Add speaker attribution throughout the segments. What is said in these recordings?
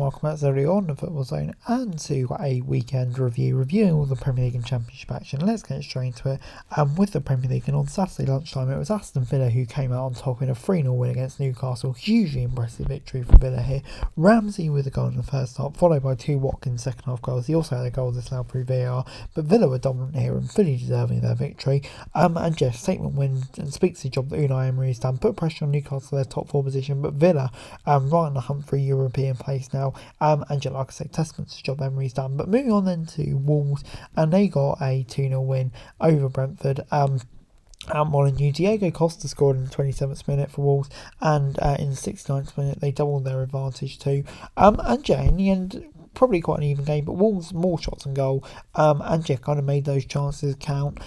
Speaker 1: welcome back to on the Football Zone and to a weekend reviewing all the Premier League and Championship action. Let's get straight into it with the Premier League. And on Saturday lunchtime, it was Aston Villa who came out on top in a 3-0 win against Newcastle. Hugely impressive victory for Villa here. Ramsey with a goal in the first half, followed by 2 Watkins second half goals. He also had a goal disallowed through VAR, but Villa were dominant here and fully deserving their victory. And Jeff, statement win and speaks to the job that Unai Emery has done. Put pressure on Newcastle for their top 4 position, but Villa right in the hunt for a European place now. And like I said, testament to the job Emery's done. But moving on then to Wolves, and they got a 2-0 win over Brentford. Molyneux. Diego Costa scored in the 27th minute for Wolves, and in the 69th minute they doubled their advantage too. In the end, probably quite an even game, but Wolves more shots on goal, and kind of made those chances count.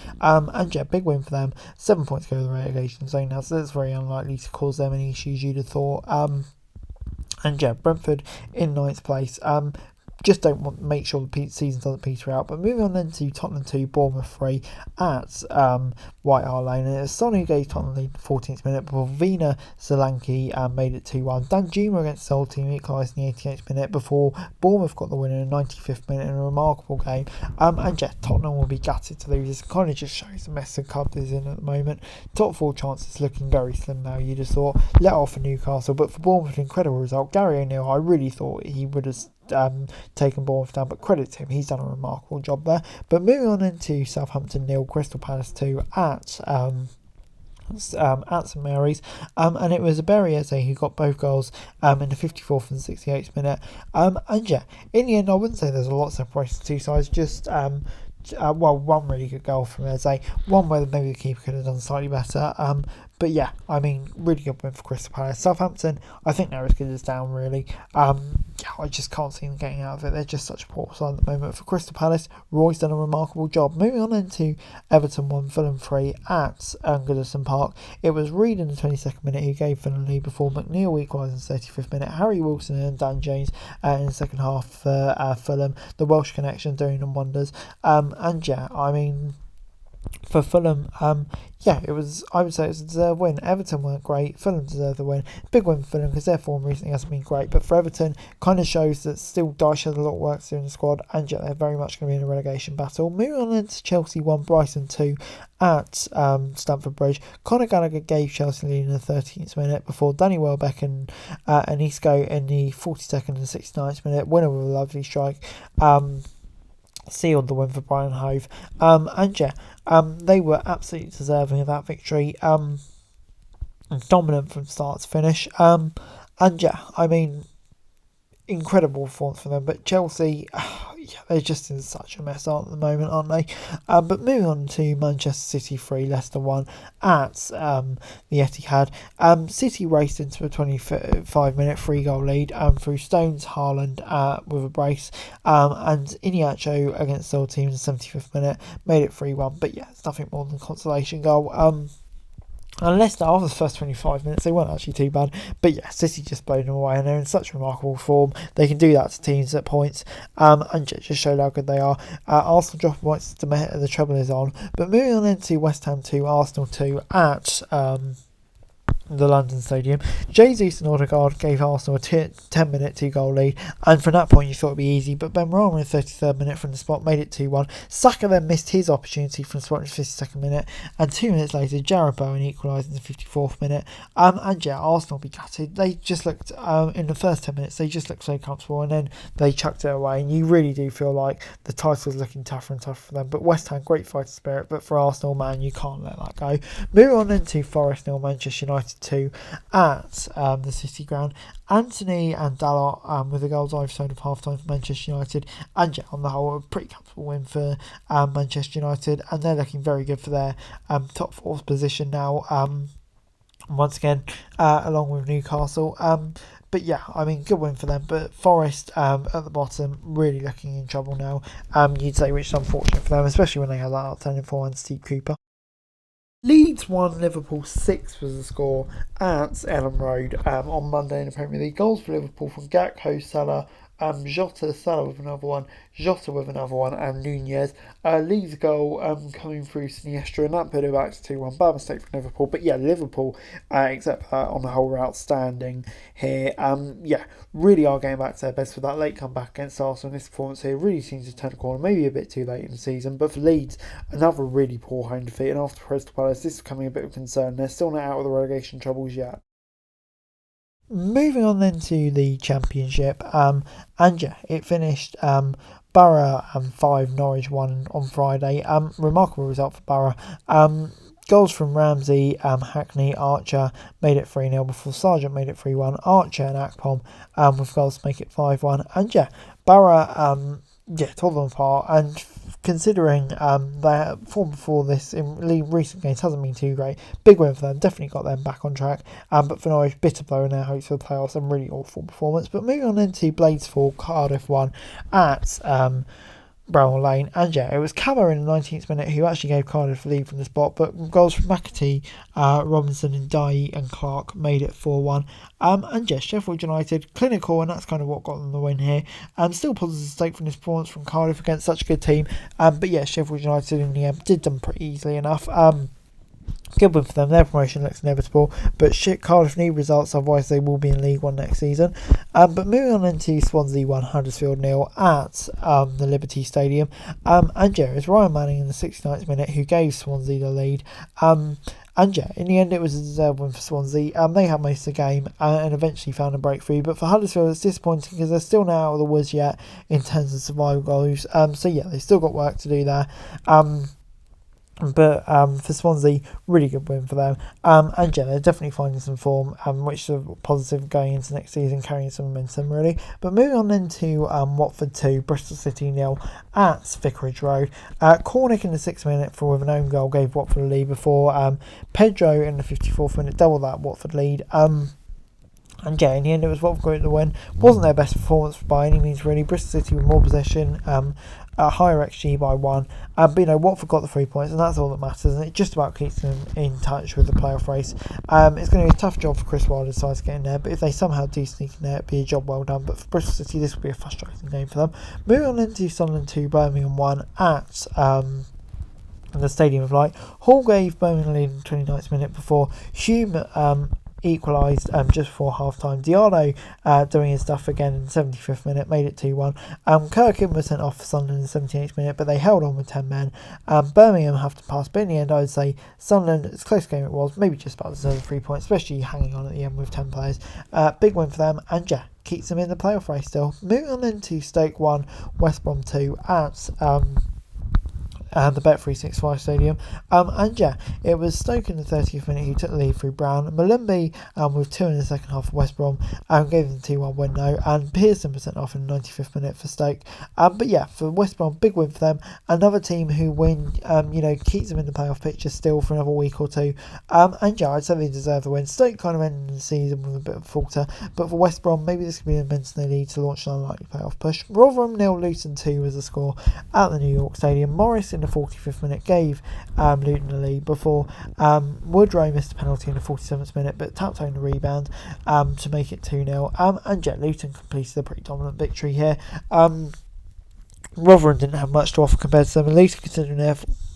Speaker 1: Big win for them. 7 points go to the relegation zone now, so that's very unlikely to cause them any issues, you'd have thought. Brentford in 9th place. Just don't want to make sure the season doesn't peter out. But moving on then to Tottenham 2, Bournemouth 3 at White Hart Lane. And it was Son who gave Tottenham lead in the 14th minute before Vina Solanke made it 2-1. Danjuma against the old team equalised in the 88th minute before Bournemouth got the win in the 95th minute in a remarkable game. Tottenham will be gutted to lose. This kind of just shows the mess the club is in at the moment. Top 4 chances looking very slim now, you'd have thought. Let off for Newcastle, but for Bournemouth, an incredible result. Gary O'Neill, I really thought he would have taken Bournemouth down, but credit to him, he's done a remarkable job there. But moving on into Southampton 0, Crystal Palace 2 at St Mary's, and it was Berriese who got both goals in the 54th and 68th minute. In the end, I wouldn't say there's a lot of separation to two sides, just one really good goal from Eze, one where maybe the keeper could have done slightly better. Really good win for Crystal Palace. Southampton, I think they're as good as down, really. I just can't see them getting out of it. They're just such a poor side at the moment. For Crystal Palace, Roy's done a remarkable job. Moving on into Everton 1, Fulham 3 at Goodison Park. It was Reid in the 22nd minute who gave Fulham the lead before McNeil equalised in the 35th minute. Harry Wilson and Dan James in the second half for Fulham. The Welsh connection doing them wonders. For Fulham, it was. I would say it was a deserved win. Everton weren't great. Fulham deserved the win. Big win for Fulham because their form recently hasn't been great. But for Everton, kind of shows that still Dyche has a lot of work to do in the squad, and they're very much going to be in a relegation battle. Moving on into Chelsea 1, Brighton 2 at Stamford Bridge. Conor Gallagher gave Chelsea lead in the 13th minute before Danny Welbeck and Isco in the 42nd and 69th minute. Winner with a lovely strike. Sealed the win for Brian Hove. They were absolutely deserving of that victory. Dominant from start to finish. Incredible performance for them. But Chelsea, they're just in such a mess at the moment, aren't they? But moving on to Manchester City 3, Leicester 1 at the Etihad. City raced into a 25-minute 3-goal lead through Stones, Haaland with a brace, and Iheanacho against the old team in the 75th minute made it 3-1. But it's nothing more than a consolation goal. And Leicester, after the first 25 minutes, they weren't actually too bad. But City just blown them away, and they're in such remarkable form. They can do that to teams at points, and just showed how good they are. Arsenal dropping points, the trouble is on. But moving on into West Ham 2, Arsenal 2 at the London Stadium. Jesus and Odegaard gave Arsenal a 10-minute 2-goal lead, and from that point you thought it'd be easy, but Ben Rama in the 33rd minute from the spot made it 2-1. Saka then missed his opportunity from the spot in the 52nd minute, and 2 minutes later Jarrod Bowen equalised in the 54th minute. Arsenal be gutted. They just looked in the first 10 minutes, they just looked so comfortable, and then they chucked it away, and you really do feel like the title's looking tougher and tougher for them. But West Ham, great fighting spirit, but for Arsenal, man, you can't let that go. Moving on into Forest 0, Manchester United 2 at the City Ground. Anthony and Dalot with the goals either side of half-time for Manchester United, and on the whole a pretty comfortable win for Manchester United, and they're looking very good for their top 4 position now, once again, along with Newcastle. Good win for them. But Forest at the bottom, really looking in trouble now, you'd say, which is unfortunate for them, especially when they had that outstanding forward Steve Cooper. Leeds 1, Liverpool 6 was the score at Ellen Road on Monday in the Premier League. Goals for Liverpool from Gakpo, Salah, Jota, Salah with another one, Jota with another one, and Nunez. Leeds goal coming through Siniestra, and that put it back to 2-1. Bad mistake from Liverpool. But yeah, Liverpool, except for that, on the whole, were outstanding here. Really are getting back to their best with that late comeback against Arsenal. This performance here really seems to turn a corner, maybe a bit too late in the season. But for Leeds, another really poor home defeat. And after Crystal Palace, this is becoming a bit of a concern. They're still not out of the relegation troubles yet. Moving on then to the Championship, and yeah, it finished Borough 5, Norwich 1 on Friday. Remarkable result for Borough. Goals from Ramsey, Hackney, Archer made it 3-0 before Sargent made it 3-1. Archer and Akpom with goals to make it 5-1. And yeah, Borough tore them apart, and considering their form before this in recent games hasn't been too great, big win for them, definitely got them back on track. But for Norwich, bitter blow in their hopes for the playoffs and really awful performance. But moving on into Blades 4, Cardiff 1 at Bramall Lane, and yeah, it was Cabot in the 19th minute who actually gave Cardiff the lead from the spot, but goals from McAtee, Robinson and Dye and Clark made it 4-1. And yeah, Sheffield United, clinical, and that's kind of what got them the win here. Still positive stake from this performance from Cardiff against such a good team. But yeah, Sheffield United in the end did them pretty easily enough. Good win for them. Their promotion looks inevitable, but Cardiff need results, otherwise they will be in League One next season. But moving on into Swansea 1, Huddersfield 0 at the Liberty Stadium. And yeah, it was Ryan Manning in the 69th minute who gave Swansea the lead. And yeah, in the end it was a deserved win for Swansea. They had most of the game and eventually found a breakthrough. But for Huddersfield it's disappointing because they're still not out of the woods yet in terms of survival goals. So yeah, they've still got work to do there. But for Swansea, really good win for them. And yeah, they're definitely finding some form, which is positive going into next season, carrying some momentum really. But moving on into Watford 2, Bristol City 0 at Vicarage Road. Cornick in the 6th minute with an own goal gave Watford a lead before Pedro in the 54th minute doubled that Watford lead. And yeah, in the end it was Watford going to win. Wasn't their best performance by any means really. Bristol City with more possession, a higher XG by 1. But you know, Watford got the 3 points, and that's all that matters, and it just about keeps them in touch with the playoff race. It's going to be a tough job for Chris Wilder's side to get in there, but if they somehow do sneak in there, it'd be a job well done. But for Bristol City, this will be a frustrating game for them. Moving on into Sunderland 2, Birmingham 1 at the Stadium of Light. Hall gave Birmingham a lead in the 29th minute before Hume equalised just before half time. Diallo doing his stuff again in the 75th minute made it 2-1. Kirkin was sent off for Sunderland in the 78th minute, but they held on with 10 men. Birmingham have to pass, but in the end I would say Sunderland, as close a game it was, maybe just about deserved 3 points, especially hanging on at the end with 10 players. Big win for them, and yeah, keeps them in the playoff race still. Moving on into Stoke 1, West Brom 2 at the Bet365 Stadium. And yeah, it was Stoke in the 30th minute who took the lead through Brown. Malumbi with 2 in the second half for West Brom gave them the 2-1 win though, and Pearson was sent off in the 95th minute for Stoke. But yeah, for West Brom, big win for them. Another team who win, keeps them in the playoff picture still for another week or two. And yeah, I'd say they deserve the win. Stoke kind of ended the season with a bit of a falter, but for West Brom, maybe this could be the momentum they need to launch an unlikely playoff push. Rotherham 0, Luton 2 was the score at the New York Stadium. Morris in the 45th minute gave Luton the lead before Woodrow missed a penalty in the 47th minute, but tapped home the rebound to make it 2-0. And yeah, Luton completed a pretty dominant victory here. Rotherham didn't have much to offer compared to them, and Luton, considering their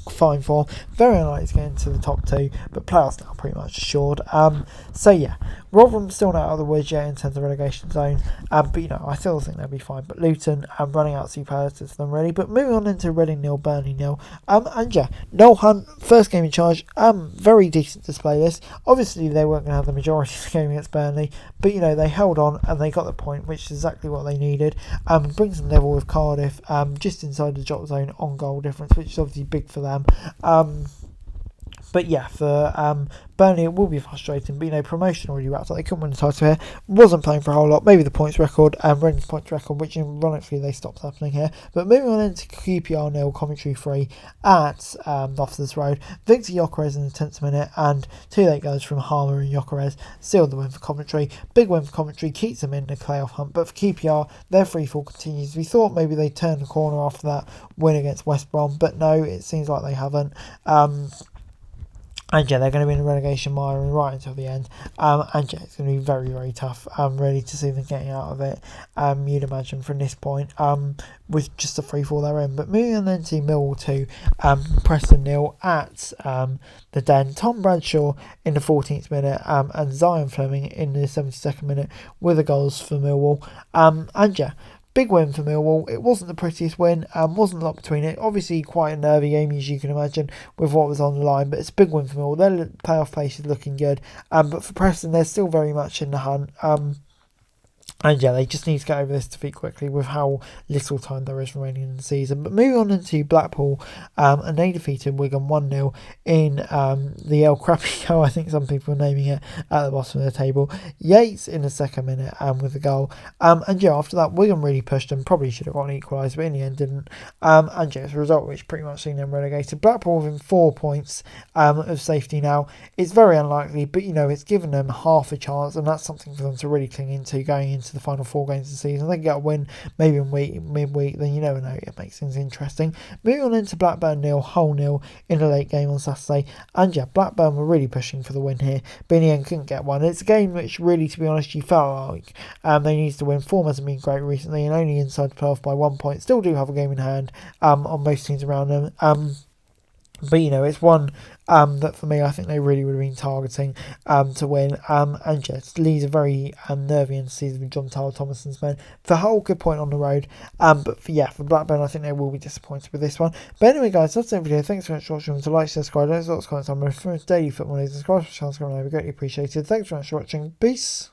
Speaker 1: fine form, very unlikely to get into the top 2, but playoffs now pretty much assured. So yeah, Rotherham still not out of the woods yet in terms of relegation zone, but you know, I still think they'll be fine. But Luton running out superlatives to them really. But moving on into Reading 0, Burnley 0, and yeah, Noel Hunt first game in charge, very decent display this. Obviously they weren't going to have the majority of the game against Burnley, but you know, they held on and they got the point, which is exactly what they needed. Brings them level with Cardiff, just inside the drop zone on goal difference, which is obviously big for them. But yeah, for Burnley it will be frustrating, but you know, promotion already wrapped up. They couldn't win the title here, wasn't playing for a whole lot. Maybe the points record, Reading's points record, which ironically they stopped happening here. But moving on into QPR 0, Commentary 3 at Officers Road. Victor Gyökeres in the 10th minute, and 2 late goals from Harmer and Gyökeres sealed the win for Commentary. Big win for Commentary, keeps them in the playoff hunt. But for QPR, their free fall continues. We thought maybe they'd turn the corner after that win against West Brom, but no, it seems like they haven't. And yeah, they're going to be in the relegation mire right until the end. And yeah, it's going to be very, very tough. Really to see them getting out of it. You'd imagine from this point. With just a 3-4 they're in. But moving on then to Millwall 2, Preston 0 at the Den. Tom Bradshaw in the 14th minute and Zion Fleming in the 72nd minute were the goals for Millwall. And yeah, big win for Millwall. It wasn't the prettiest win, wasn't a lot between it. Obviously quite a nervy game, as you can imagine, with what was on the line, but it's a big win for Millwall. Their playoff place is looking good. But for Preston, they're still very much in the hunt. And yeah, they just need to get over this defeat quickly with how little time there is remaining in the season. But moving on into Blackpool, and they defeated Wigan 1-0 in the El Crappy I think some people are naming it, at the bottom of the table. Yates in the second minute with the goal. And yeah, after that, Wigan really pushed them. Probably should have got an equaliser, but in the end didn't. And yeah, it's a result which pretty much seen them relegated. Blackpool within 4 points of safety now. It's very unlikely, but it's given them half a chance, and that's something for them to really cling into going into the final 4 games of the season. They can get a win maybe in midweek, then you never know, it makes things interesting. Moving on into Blackburn 0, Hull 0 in a late game on Saturday. And yeah, Blackburn were really pushing for the win here, but in the end couldn't get one. It's a game which really, to be honest, you felt like they needed to win. Form hasn't been great recently, and only inside the playoff by 1 point. Still do have a game in hand on most teams around them. But it's one that for me I think they really would have been targeting to win. And just leaves a very nervy end season with John Thomason's men. For Hull, good point on the road. But for Blackburn, I think they will be disappointed with this one. But anyway, guys, that's the video. Thanks so much for watching. To like, subscribe, don't forget to comment on my daily football news. Subscribe to the channel, it would be greatly appreciated. Thanks so much for watching. Peace.